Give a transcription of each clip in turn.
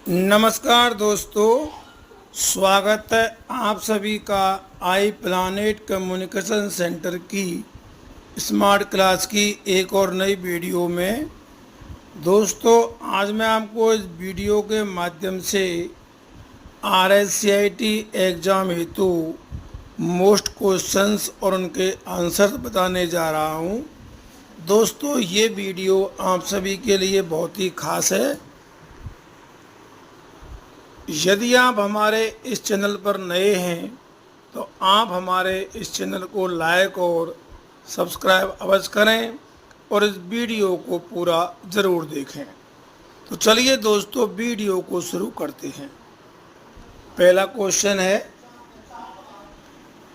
नमस्कार दोस्तों, स्वागत है आप सभी का आई प्लानेट कम्युनिकेशन सेंटर की स्मार्ट क्लास की एक और नई वीडियो में। दोस्तों, आज मैं आपको इस वीडियो के माध्यम से RSCIT एग्ज़ाम हेतु मोस्ट क्वेश्चंस और उनके आंसर बताने जा रहा हूं। दोस्तों, ये वीडियो आप सभी के लिए बहुत ही खास है। यदि आप हमारे इस चैनल पर नए हैं तो आप हमारे इस चैनल को लाइक और सब्सक्राइब अवश्य करें और इस वीडियो को पूरा ज़रूर देखें। तो चलिए दोस्तों, वीडियो को शुरू करते हैं। पहला क्वेश्चन है,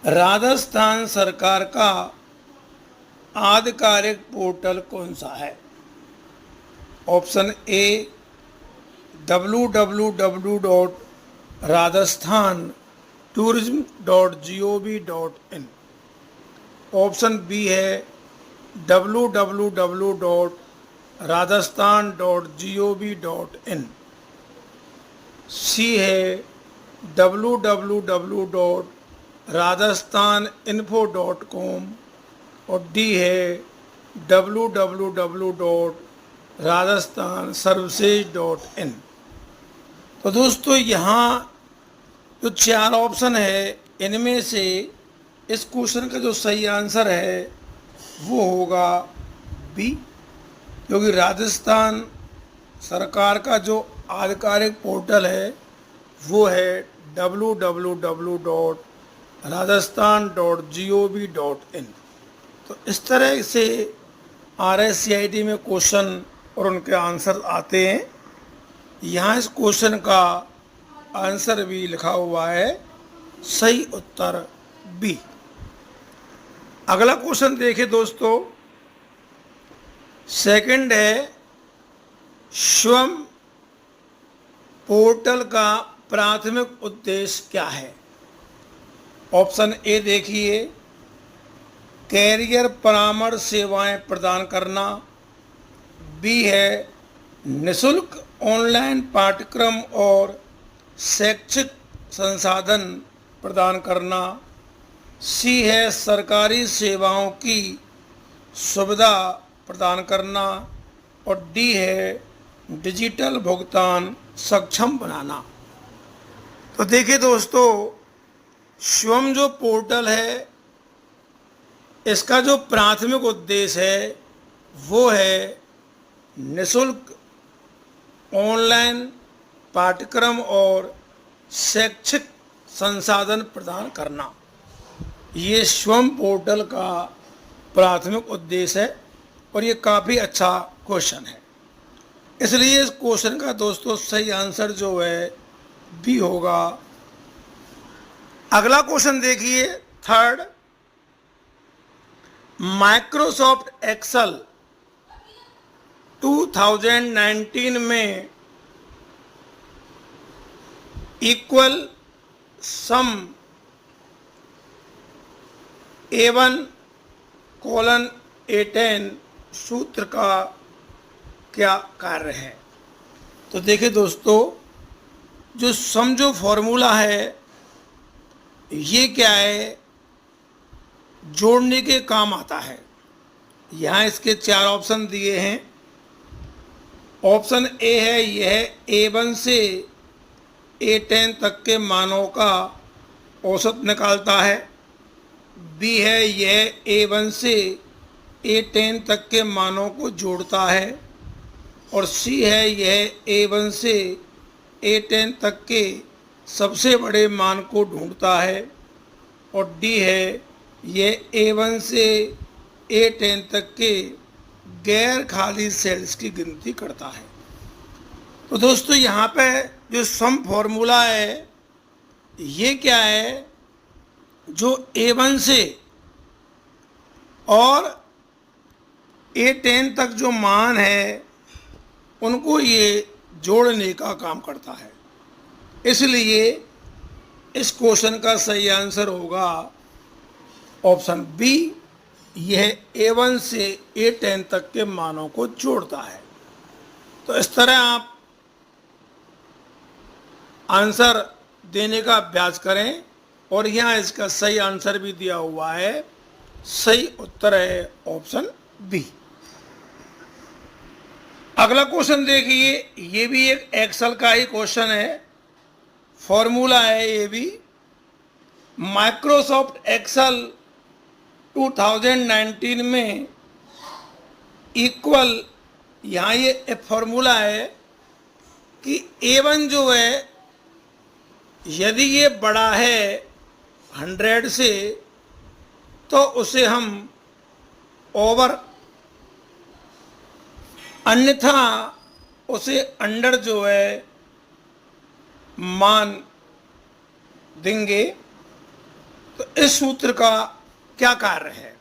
राजस्थान सरकार का आधिकारिक पोर्टल कौन सा है? ऑप्शन ए www.rajasthan.tourism.gov.in। ऑप्शन बी है www.rajasthan.gov.in। सी है www.rajasthaninfo.com और डी है www.rajasthanservices.in। तो दोस्तों, यहाँ जो चार ऑप्शन है इनमें से इस क्वेश्चन का जो सही आंसर है वो होगा बी, क्योंकि राजस्थान सरकार का जो आधिकारिक पोर्टल है वो है www.rajasthan.gov.in। तो इस तरह से RSCIT में क्वेश्चन और उनके आंसर आते हैं। यहाँ इस क्वेश्चन का आंसर भी लिखा हुआ है, सही उत्तर बी। अगला क्वेश्चन देखें दोस्तों, सेकंड है, स्वयं पोर्टल का प्राथमिक उद्देश्य क्या है? ऑप्शन ए देखिए, कैरियर परामर्श सेवाएं प्रदान करना। बी है निशुल्क ऑनलाइन पाठ्यक्रम और शैक्षिक संसाधन प्रदान करना। सी है सरकारी सेवाओं की सुविधा प्रदान करना और डी है डिजिटल भुगतान सक्षम बनाना। तो देखिए दोस्तों, स्वयं जो पोर्टल है इसका जो प्राथमिक उद्देश्य है वो है निशुल्क ऑनलाइन पाठ्यक्रम और शैक्षिक संसाधन प्रदान करना। ये स्वयं पोर्टल का प्राथमिक उद्देश्य है और ये काफ़ी अच्छा क्वेश्चन है, इसलिए इस क्वेश्चन का दोस्तों सही आंसर जो है बी होगा। अगला क्वेश्चन देखिए, थर्ड, माइक्रोसॉफ्ट एक्सेल 2019 में इक्वल सम A1:A10 सूत्र का क्या कार्य है? तो देखिए दोस्तों, जो सम जो फॉर्मूला है ये क्या है, जोड़ने के काम आता है। यहाँ इसके चार ऑप्शन दिए हैं। ऑप्शन ए है, यह A1 से A10 तक के मानों का औसत निकालता है। बी है, यह A1 से A10 तक के मानों को जोड़ता है। और सी है, यह A1 से A10 तक के सबसे बड़े मान को ढूंढता है। और डी है, यह A1 से A10 तक के गैर खाली सेल्स की गिनती करता है। तो दोस्तों, यहाँ पे जो सम फॉर्मूला है ये क्या है, जो A1 से और A10 तक जो मान है उनको ये जोड़ने का काम करता है। इसलिए इस क्वेश्चन का सही आंसर होगा ऑप्शन बी, यह A1 से A10 तक के मानों को जोड़ता है। तो इस तरह आप आंसर देने का अभ्यास करें। और यहाँ इसका सही आंसर भी दिया हुआ है। सही उत्तर है ऑप्शन बी। अगला क्वेश्चन देखिए, ये भी एक एक्सेल का ही क्वेश्चन है, फॉर्मूला है ये भी। माइक्रोसॉफ्ट एक्सेल 2019 में इक्वल, यहाँ ये फॉर्मूला है कि A1 जो है यदि ये बड़ा है 100 से तो उसे हम ओवर, अन्यथा उसे अंडर जो है मान देंगे। तो इस सूत्र का क्या कार्य है?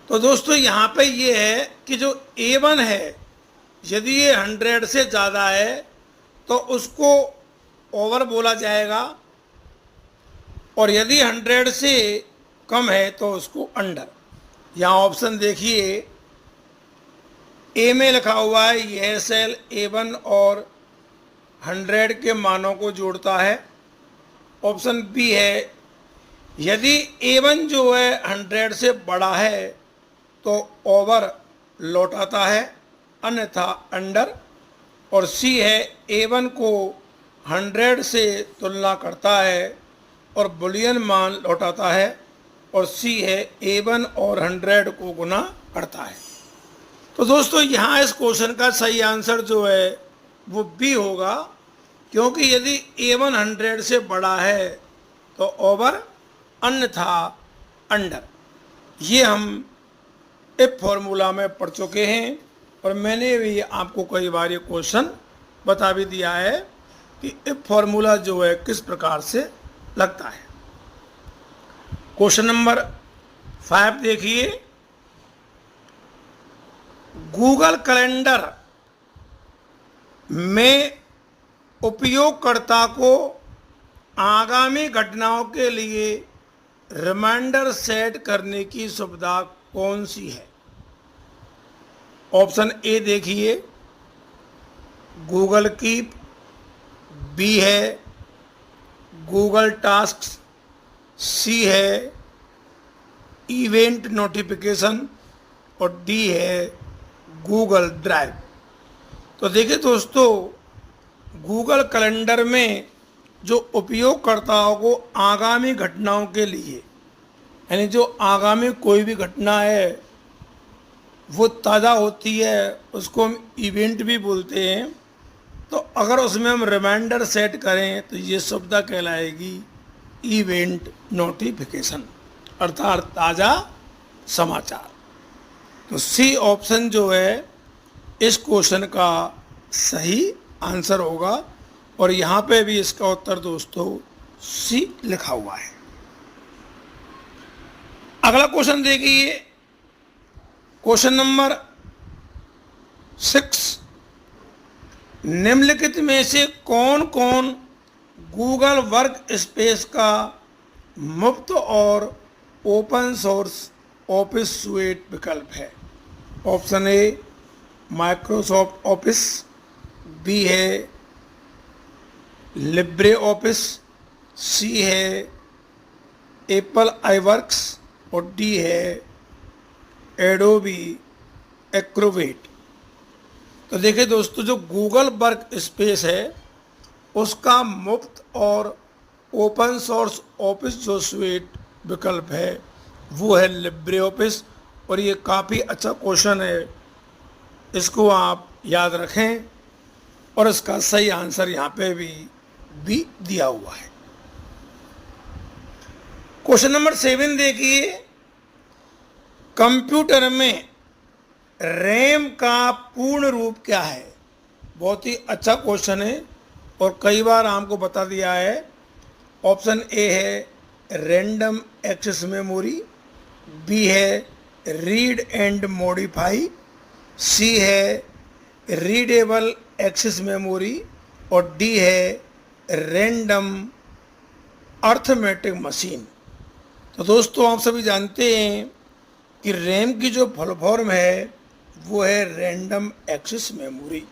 तो दोस्तों यहाँ पे ये है कि जो A1 है यदि ये 100 से ज़्यादा है तो उसको ओवर बोला जाएगा, और यदि 100 से कम है तो उसको अंडर। यहाँ ऑप्शन देखिए, ए में लिखा हुआ है यह सेल A1 और 100 के मानों को जोड़ता है। ऑप्शन बी है यदि A1 जो है 100 से बड़ा है तो ओवर लौटाता है, अन्यथा अंडर। और सी है A1 को 100 से तुलना करता है और बुलियन मान लौटाता है। और सी है A1 और 100 को गुना करता है। तो दोस्तों यहाँ इस क्वेश्चन का सही आंसर जो है वो बी होगा, क्योंकि यदि A1 100 से बड़ा है तो ओवर, अन्यथा अंडर। ये हम इफ फॉर्मूला में पढ़ चुके हैं और मैंने भी आपको कई बार ये क्वेश्चन बता भी दिया है कि इफ फॉर्मूला जो है किस प्रकार से लगता है। क्वेश्चन नंबर 5 देखिए, गूगल कैलेंडर में उपयोगकर्ता को आगामी घटनाओं के लिए रिमाइंडर सेट करने की सुविधा कौन सी है? ऑप्शन ए देखिए गूगल कीप, बी है गूगल टास्क्स, सी है इवेंट नोटिफिकेशन और डी है गूगल ड्राइव। तो देखिए दोस्तों, गूगल कैलेंडर में जो उपयोगकर्ताओं को आगामी घटनाओं के लिए, यानी जो आगामी कोई भी घटना है वो ताज़ा होती है, उसको हम इवेंट भी बोलते हैं। तो अगर उसमें हम रिमाइंडर सेट करें तो ये सुविधा कहलाएगी इवेंट नोटिफिकेशन, अर्थात ताज़ा समाचार। तो सी ऑप्शन जो है इस क्वेश्चन का सही आंसर होगा। और यहाँ पे भी इसका उत्तर दोस्तों सी लिखा हुआ है। अगला क्वेश्चन देखिए, क्वेश्चन नंबर 6, निम्नलिखित में से कौन कौन गूगल वर्क स्पेस का मुफ्त और ओपन सोर्स ऑफिस सूट विकल्प है? Option A Microsoft Office, B है लिब्रे ऑफिस, सी है एप्पल आईवर्क्स और डी है एडोबी एक्रोबेट। तो देखिए दोस्तों, जो गूगल वर्क स्पेस है उसका मुफ्त और ओपन सोर्स ऑफिस जो स्वीट विकल्प है वो है लिब्रे ऑफिस। और ये काफ़ी अच्छा क्वेश्चन है, इसको आप याद रखें। और इसका सही आंसर यहाँ पे भी दिया हुआ है। क्वेश्चन नंबर 7 देखिए, कंप्यूटर में रैम का पूर्ण रूप क्या है? बहुत ही अच्छा क्वेश्चन है और कई बार आपको बता दिया है। ऑप्शन ए है रैंडम एक्सेस मेमोरी, बी है रीड एंड मॉडिफाई, सी है रीडेबल एक्सेस मेमोरी और डी है रैंडम अर्थमेटिक मशीन। तो दोस्तों, आप सभी जानते हैं कि रैम की जो फुल फॉर्म है वो है रैंडम एक्सेस मेमोरी,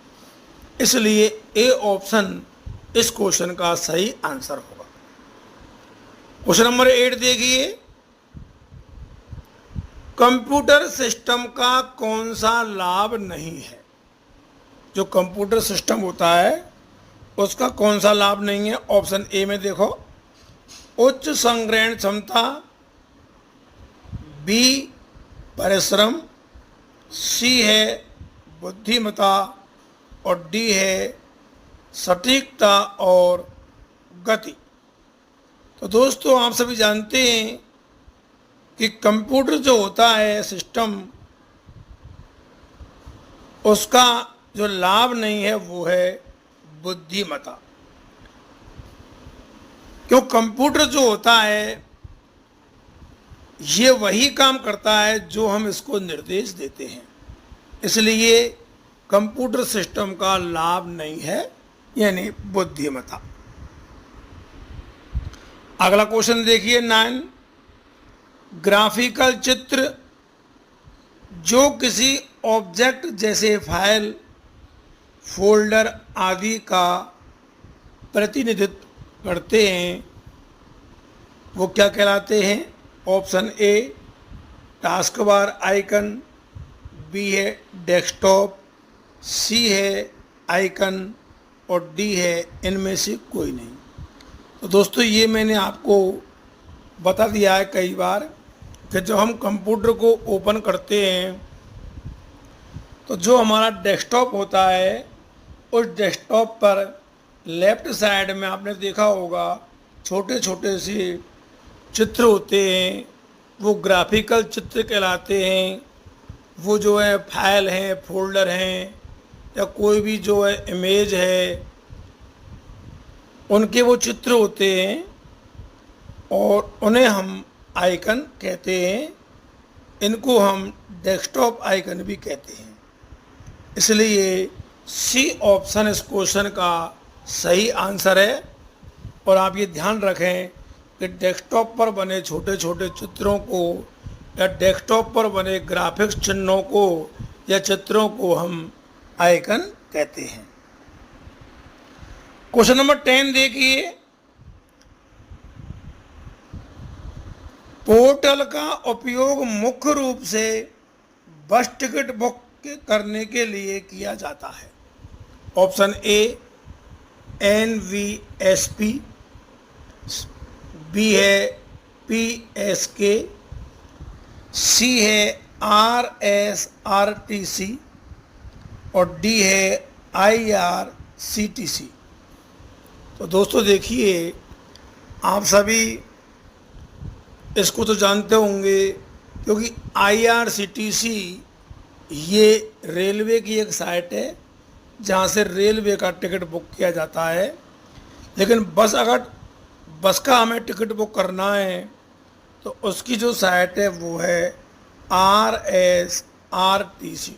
इसलिए ए ऑप्शन इस क्वेश्चन का सही आंसर होगा। क्वेश्चन नंबर 8 देखिए, कंप्यूटर सिस्टम का कौन सा लाभ नहीं है? जो कंप्यूटर सिस्टम होता है उसका कौन सा लाभ नहीं है? ऑप्शन ए में देखो, उच्च संग्रहण क्षमता, बी परिश्रम, सी है बुद्धिमत्ता और डी है सटीकता और गति। तो दोस्तों आप सभी जानते हैं कि कंप्यूटर जो होता है सिस्टम, उसका जो लाभ नहीं है वो है बुद्धिमत्ता। क्यों? कंप्यूटर जो होता है ये वही काम करता है जो हम इसको निर्देश देते हैं, इसलिए कंप्यूटर सिस्टम का लाभ नहीं है, यानी बुद्धिमत्ता। अगला क्वेश्चन देखिए 9, ग्राफिकल चित्र जो किसी ऑब्जेक्ट जैसे फाइल, फोल्डर आदि का प्रतिनिधित्व करते हैं वो क्या कहलाते हैं? Option A taskbar icon, B है डेस्कटॉप, सी है आइकन और डी है इनमें से कोई नहीं। तो दोस्तों ये मैंने आपको बता दिया है कई बार कि जब हम कंप्यूटर को ओपन करते हैं तो जो हमारा डेस्कटॉप होता है उस डेस्कटॉप पर लेफ्ट साइड में आपने देखा होगा छोटे छोटे से चित्र होते हैं, वो ग्राफिकल चित्र कहलाते हैं। वो जो है फाइल हैं, फोल्डर हैं या कोई भी जो है इमेज है, उनके वो चित्र होते हैं और उन्हें हम आइकन कहते हैं। इनको हम डेस्कटॉप आइकन भी कहते हैं। इसलिए सी ऑप्शन इस क्वेश्चन का सही आंसर है। और आप ये ध्यान रखें कि डेस्कटॉप पर बने छोटे छोटे चित्रों को या डेस्कटॉप पर बने ग्राफिक्स चिन्हों को या चित्रों को हम आइकन कहते हैं। क्वेश्चन नंबर 10 देखिए, पोर्टल का उपयोग मुख्य रूप से बस टिकट बुक करने के लिए किया जाता है। ऑप्शन ए NVSP, बी है PSK, सी है RSRTC और डी है IRCTC। तो दोस्तों देखिए, आप सभी इसको तो जानते होंगे क्योंकि IRCTC ये रेलवे की एक साइट है जहाँ से रेलवे का टिकट बुक किया जाता है। लेकिन अगर बस का हमें टिकट बुक करना है तो उसकी जो साइट है वो है RSRTC,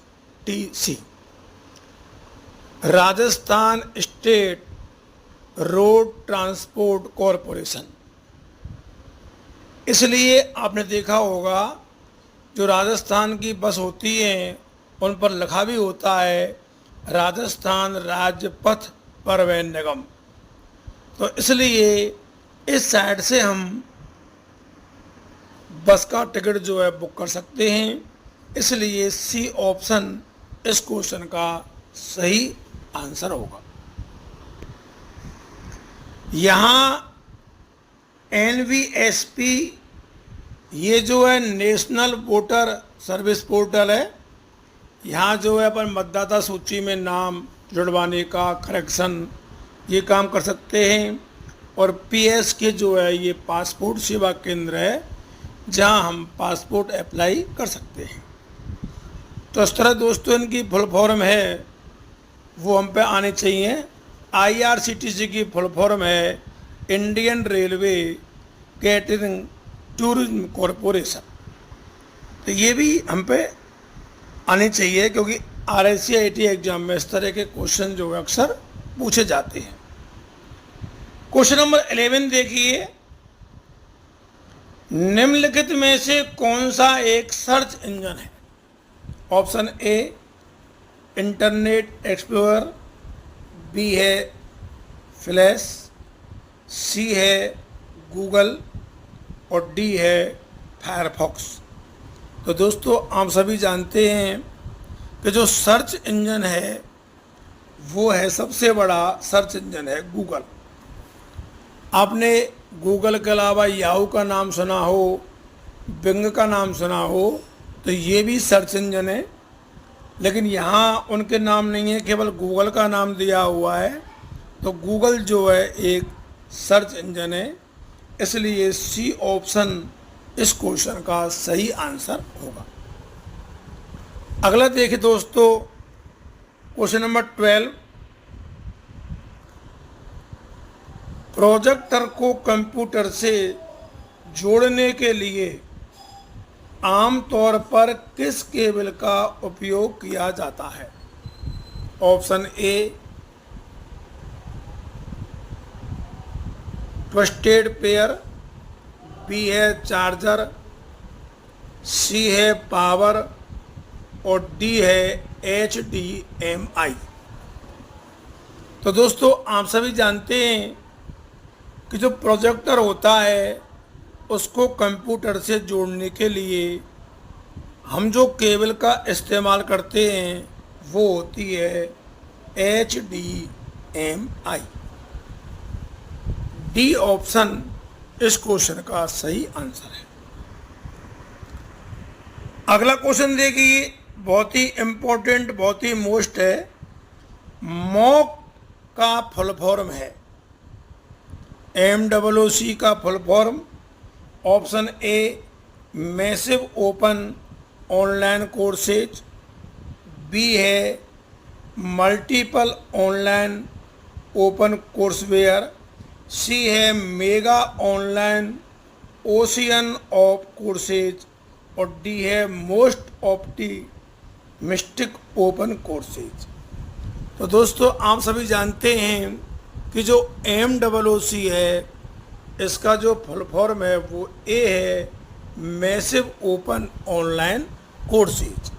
Rajasthan state road transport corporation. इसलिए आपने देखा होगा जो राजस्थान की बस होती हैं उन पर लिखा भी होता है राजस्थान राज्य पथ परिवहन निगम। तो इसलिए इस साइट से हम बस का टिकट जो है बुक कर सकते हैं। इसलिए सी ऑप्शन इस क्वेश्चन का सही आंसर होगा। यहाँ NVSP ये जो है नेशनल वोटर सर्विस पोर्टल है। यहाँ जो है अपन मतदाता सूची में नाम जुड़वाने का करेक्शन ये काम कर सकते हैं। और PSK जो है ये पासपोर्ट सेवा केंद्र है जहाँ हम पासपोर्ट अप्लाई कर सकते हैं। तो इस तरह दोस्तों इनकी फुल फॉर्म है वो हम पे आने चाहिए। IRCTC की फुल फॉर्म है Indian railway catering tourism corporation. तो ये भी हम पे आनी चाहिए क्योंकि RSCIT एग्जाम में इस तरह के क्वेश्चन जो है अक्सर पूछे जाते हैं। क्वेश्चन नंबर 11 देखिए, निम्नलिखित में से कौन सा एक सर्च इंजन है? Option A Internet Explorer, B है फ्लैश, सी है गूगल और डी है फायरफॉक्स। तो दोस्तों आप सभी जानते हैं कि जो सर्च इंजन है वो है, सबसे बड़ा सर्च इंजन है गूगल। आपने गूगल के अलावा याहू का नाम सुना हो, बिंग का नाम सुना हो, तो ये भी सर्च इंजन है, लेकिन यहाँ उनके नाम नहीं है, केवल गूगल का नाम दिया हुआ है। तो गूगल जो है एक सर्च इंजन है, इसलिए सी ऑप्शन इस क्वेश्चन का सही आंसर होगा। अगला देखिए दोस्तों, क्वेश्चन नंबर 12। प्रोजेक्टर को कंप्यूटर से जोड़ने के लिए आमतौर पर किस केबल का उपयोग किया जाता है? Option A twisted pair, B है चार्जर, सी है पावर और डी है HDMI। तो दोस्तों आप सभी जानते हैं कि जो प्रोजेक्टर होता है उसको कंप्यूटर से जोड़ने के लिए हम जो केबल का इस्तेमाल करते हैं वो होती है HDMI। डी ऑप्शन इस क्वेश्चन का सही आंसर है। अगला क्वेश्चन देखिए, बहुत ही इम्पोर्टेंट, बहुत ही मोस्ट है। मॉक का फुल फॉर्म है, MOOC का full form. Option A massive open online courses, B है multiple online open courseware, C है mega online ocean of courses और डी है मोस्ट ऑप्टिमिस्टिक ओपन कोर्सेज। तो दोस्तों आप सभी जानते हैं कि जो MOOC है इसका जो फुल फॉर्म है वो ए है मैसिव ओपन ऑनलाइन कोर्सेज।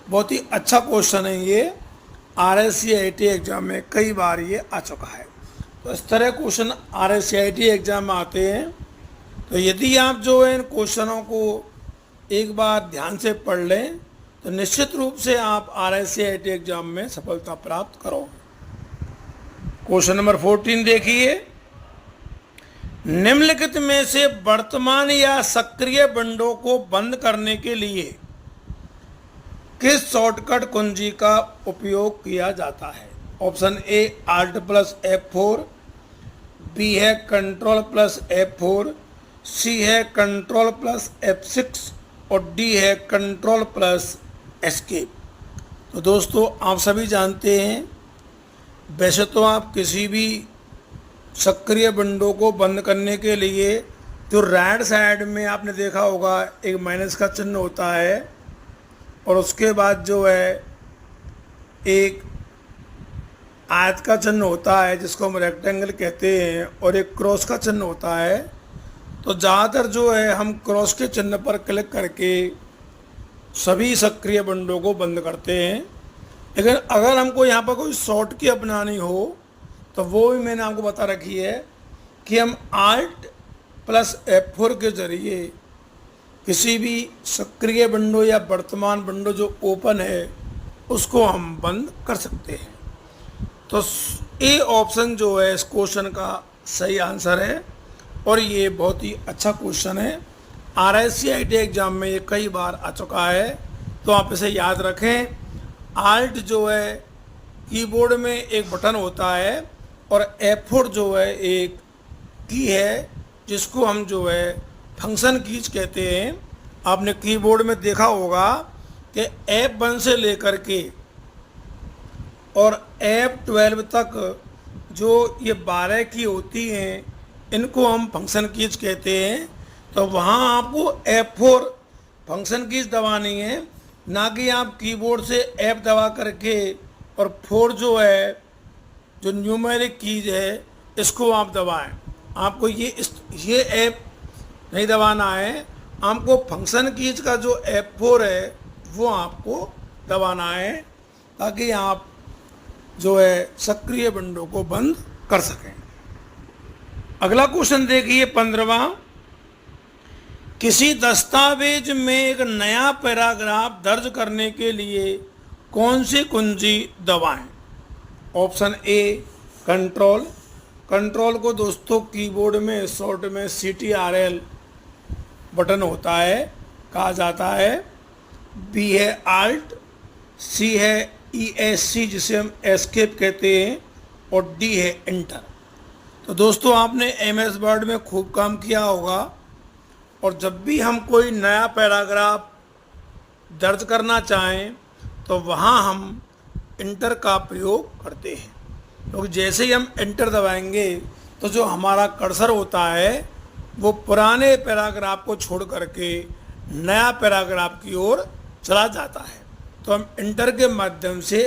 बहुत ही अच्छा क्वेश्चन है ये, RSCIT एग्ज़ाम में कई बार ये आ चुका है। तो इस तरह क्वेश्चन RSCIT एग्ज़ाम में आते हैं। तो यदि आप जो है इन क्वेश्चनों को एक बार ध्यान से पढ़ लें तो निश्चित रूप से आप RSCIT एग्ज़ाम में सफलता प्राप्त करोगे। क्वेश्चन नंबर 14 देखिए, निम्नलिखित में से वर्तमान या सक्रिय विंडो को बंद करने के लिए किस शॉर्टकट कुंजी का उपयोग किया जाता है? ऑप्शन ए Alt+F4, बी है Ctrl+F4, सी है Ctrl+F6 और डी है Ctrl+Escape। तो दोस्तों आप सभी जानते हैं, वैसे तो आप किसी भी सक्रिय विंडो को बंद करने के लिए जो राइट साइड में आपने देखा होगा एक माइनस का चिन्ह होता है और उसके बाद जो है एक आयत का चिन्ह होता है जिसको हम रेक्टेंगल कहते हैं और एक क्रॉस का चिन्ह होता है। तो ज़्यादातर जो है हम क्रॉस के चिन्ह पर क्लिक करके सभी सक्रिय विंडो को बंद करते हैं। लेकिन अगर हमको यहाँ पर कोई शॉर्ट की अपनानी हो तो वो भी मैंने आपको बता रखी है कि हम Alt+F4 के ज़रिए किसी भी सक्रिय विंडो या वर्तमान विंडो जो ओपन है उसको हम बंद कर सकते हैं। तो ए ऑप्शन जो है इस क्वेश्चन का सही आंसर है और ये बहुत ही अच्छा क्वेश्चन है। RSCIT एग्ज़ाम में ये कई बार आ चुका है, तो आप इसे याद रखें। आल्ट जो है कीबोर्ड में एक बटन होता है और F4 जो है एक की है जिसको हम जो है फंक्शन कीज कहते हैं। आपने कीबोर्ड में देखा होगा कि F1 से लेकर के और F12 तक जो ये 12 की होती हैं इनको हम फंक्शन कीज कहते हैं। तो वहाँ आपको F4 फंक्शन कीज दबानी है, ना कि आप कीबोर्ड से F दबा करके और 4 जो है जो न्यूमेरिक कीज है इसको आप दबाएं। आपको ये F नहीं दबाना है, आपको फंक्शन कीज का जो F4 है वो आपको दबाना है ताकि आप जो है सक्रिय विंडो को बंद कर सकें। अगला क्वेश्चन देखिए 15वां, किसी दस्तावेज में एक नया पैराग्राफ दर्ज करने के लिए कौन सी कुंजी दबाएं? ऑप्शन ए कंट्रोल, कंट्रोल को दोस्तों कीबोर्ड में शॉर्ट में CTRL बटन होता है, कहा जाता है। बी है आल्ट, सी है ESC जिसे हम एस्केप कहते हैं, और डी है एंटर। तो दोस्तों आपने MS वर्ड में खूब काम किया होगा, और जब भी हम कोई नया पैराग्राफ दर्ज करना चाहें तो वहाँ हम इंटर का प्रयोग करते हैं, क्योंकि जैसे ही हम एंटर दबाएंगे तो जो हमारा कर्सर होता है वो पुराने पैराग्राफ को छोड़ करके नया पैराग्राफ की ओर चला जाता है। तो हम इंटर के माध्यम से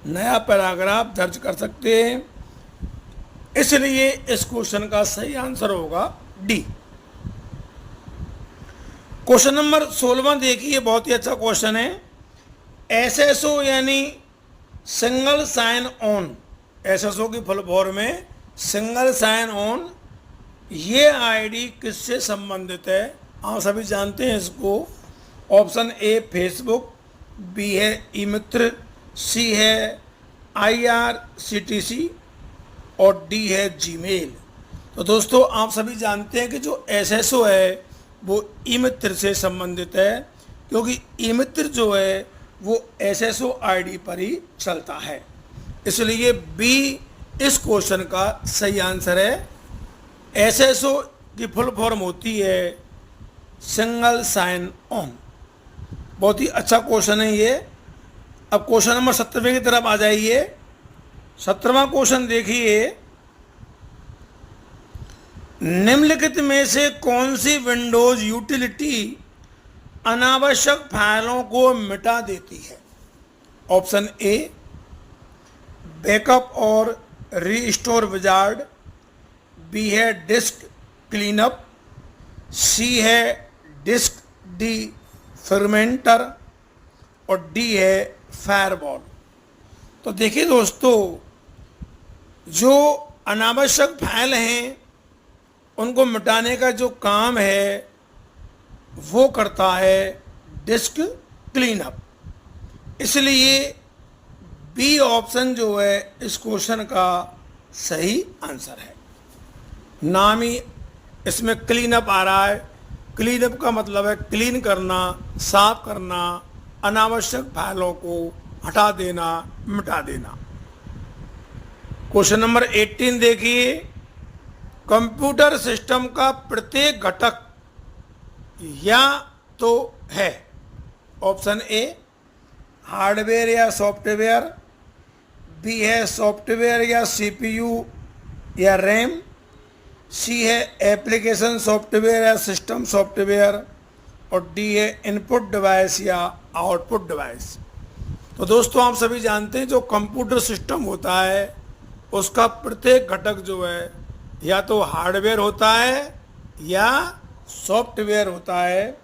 नया पैराग्राफ दर्ज कर सकते हैं, इसलिए इस क्वेश्चन का सही आंसर होगा डी। क्वेश्चन नंबर 16वां देखिए, बहुत ही अच्छा क्वेश्चन है। SSO यानी सिंगल साइन ऑन, SSO की फुल फॉर्म में सिंगल साइन ऑन, ये ID किससे संबंधित है? आप सभी जानते हैं इसको। ऑप्शन ए फेसबुक, बी है ई-मित्र, सी है IRCTC और डी है जीमेल। तो दोस्तों आप सभी जानते हैं कि जो SSO है वो ई-मित्र से संबंधित है, क्योंकि ई-मित्र जो है वो SSO ID पर ही चलता है, इसलिए बी इस क्वेश्चन का सही आंसर है। SSO की फुल फॉर्म होती है सिंगल साइन ऑन। बहुत ही अच्छा क्वेश्चन है ये। अब क्वेश्चन नंबर 17वें की तरफ आ जाइए। 17वां क्वेश्चन देखिए, निम्नलिखित में से कौन सी विंडोज यूटिलिटी अनावश्यक फाइलों को मिटा देती है? ऑप्शन ए बैकअप और रीस्टोर विजार्ड, बी है डिस्क क्लीनअप, सी है डिस्क डी फर्मेंटर और डी है फायरवॉल। तो देखिए दोस्तों, जो अनावश्यक फाइल हैं उनको मिटाने का जो काम है वो करता है डिस्क क्लीनअप, इसलिए बी ऑप्शन जो है इस क्वेश्चन का सही आंसर है। नाम ही इसमें क्लीनअप आ रहा है। क्लीनअप का मतलब है क्लीन करना, साफ करना, अनावश्यक फाइलों को हटा देना, मिटा देना। क्वेश्चन नंबर 18 देखिए, कंप्यूटर सिस्टम का प्रत्येक घटक या तो है। ऑप्शन ए हार्डवेयर या सॉफ्टवेयर, बी है सॉफ्टवेयर या CPU या रैम, सी है एप्लीकेशन सॉफ्टवेयर या सिस्टम सॉफ्टवेयर और डी है इनपुट डिवाइस या आउटपुट डिवाइस। तो दोस्तों आप सभी जानते हैं जो कंप्यूटर सिस्टम होता है उसका प्रत्येक घटक जो है या तो हार्डवेयर होता है या सॉफ्टवेयर होता है,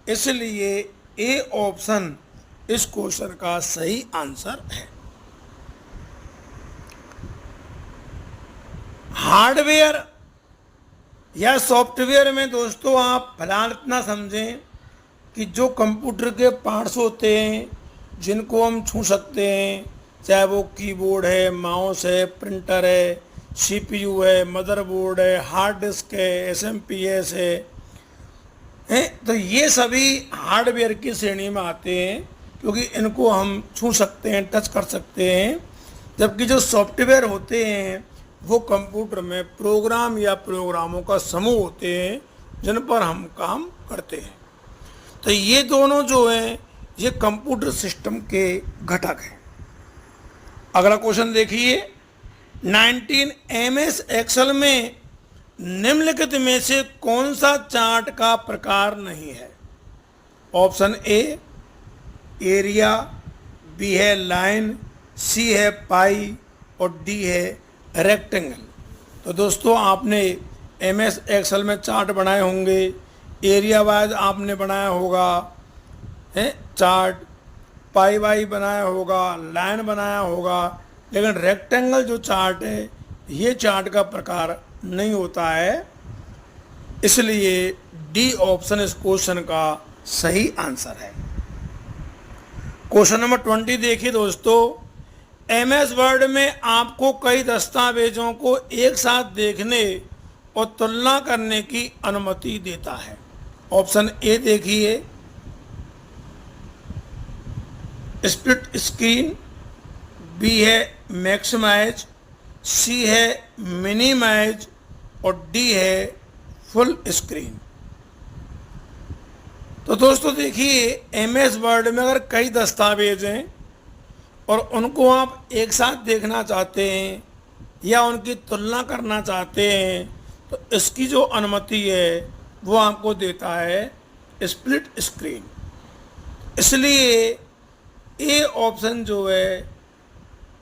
इसलिए ए ऑप्शन इस क्वेश्चन का सही आंसर है। हार्डवेयर या सॉफ्टवेयर में दोस्तों आप फिलहाल इतना समझें कि जो कंप्यूटर के पार्ट्स होते हैं जिनको हम छू सकते हैं, चाहे वो कीबोर्ड है, माउस है, प्रिंटर है, CPU है, मदरबोर्ड है, हार्ड डिस्क है, SMPS है, तो ये सभी हार्डवेयर की श्रेणी में आते हैं क्योंकि इनको हम छू सकते हैं, टच कर सकते हैं। जबकि जो सॉफ्टवेयर होते हैं वो कंप्यूटर में प्रोग्राम या प्रोग्रामों का समूह होते हैं जिन पर हम काम करते हैं। तो ये दोनों जो हैं ये कंप्यूटर सिस्टम के घटक हैं। अगला क्वेश्चन देखिए, 19 MS एक्सेल में निम्नलिखित में से कौन सा चार्ट का प्रकार नहीं है? ऑप्शन ए एरिया, बी है लाइन, सी है पाई और डी है रेक्टेंगल। तो दोस्तों आपने MS एक्सेल में चार्ट बनाए होंगे, एरिया वाइज आपने बनाया होगा है चार्ट, पाई वाई बनाया होगा, लाइन बनाया होगा, लेकिन रेक्टेंगल जो चार्ट है ये चार्ट का प्रकार नहीं होता है, इसलिए डी ऑप्शन इस क्वेश्चन का सही आंसर है। क्वेश्चन नंबर 20 देखिए दोस्तों, एमएस वर्ड में आपको कई दस्तावेजों को एक साथ देखने और तुलना करने की अनुमति देता है। ऑप्शन ए देखिए, स्प्लिट स्क्रीन, बी है मैक्सिमाइज, सी है मिनिमाइज और डी है फुल स्क्रीन। तो दोस्तों देखिए, एमएस वर्ड में अगर कई दस्तावेज हैं और उनको आप एक साथ देखना चाहते हैं या उनकी तुलना करना चाहते हैं, तो इसकी जो अनुमति है वो आपको देता है स्प्लिट स्क्रीन। इसलिए ए ऑप्शन जो है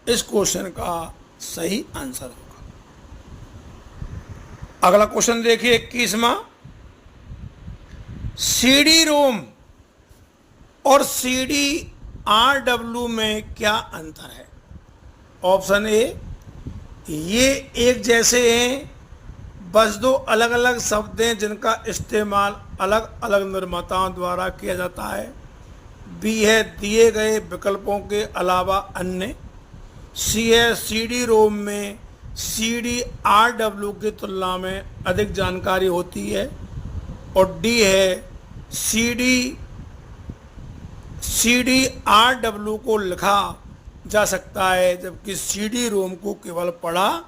इस क्वेश्चन का सही आंसर होगा। अगला क्वेश्चन देखिए 21वां, सीडी रोम और सीडी आरडब्ल्यू में क्या अंतर है? ऑप्शन ए, ये एक जैसे हैं, बस दो अलग अलग शब्द हैं जिनका इस्तेमाल अलग अलग निर्माताओं द्वारा किया जाता है। बी है दिए गए विकल्पों के अलावा अन्य। सी है सीडी रोम में सीडी आरडब्ल्यू की तुलना में अधिक जानकारी होती है। और डी है सीडी आरडब्ल्यू को लिखा जा सकता है जबकि सीडी रोम को केवल पढ़ा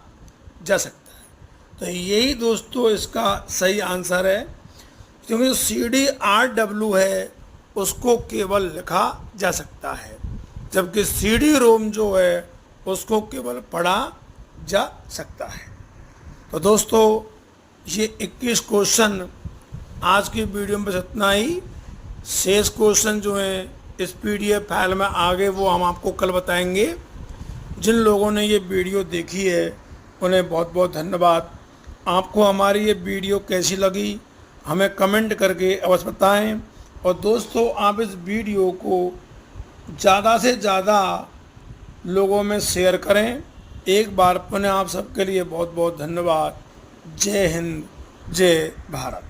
जा सकता है। तो यही दोस्तों इसका सही आंसर है, क्योंकि जो सीडी आरडब्ल्यू है उसको केवल लिखा जा सकता है, जबकि सीडी रोम जो है उसको केवल पढ़ा जा सकता है। तो दोस्तों ये 21 क्वेश्चन आज की वीडियो में बस इतना ही। शेष क्वेश्चन जो हैं इस पीडीएफ फाइल में आगे वो हम आपको कल बताएंगे। जिन लोगों ने ये वीडियो देखी है उन्हें बहुत बहुत धन्यवाद। आपको हमारी ये वीडियो कैसी लगी हमें कमेंट करके अवश्य बताएं। और दोस्तों आप इस वीडियो को ज़्यादा से ज़्यादा लोगों में शेयर करें। एक बार पुनः आप सबके लिए बहुत बहुत धन्यवाद। जय हिंद, जय भारत।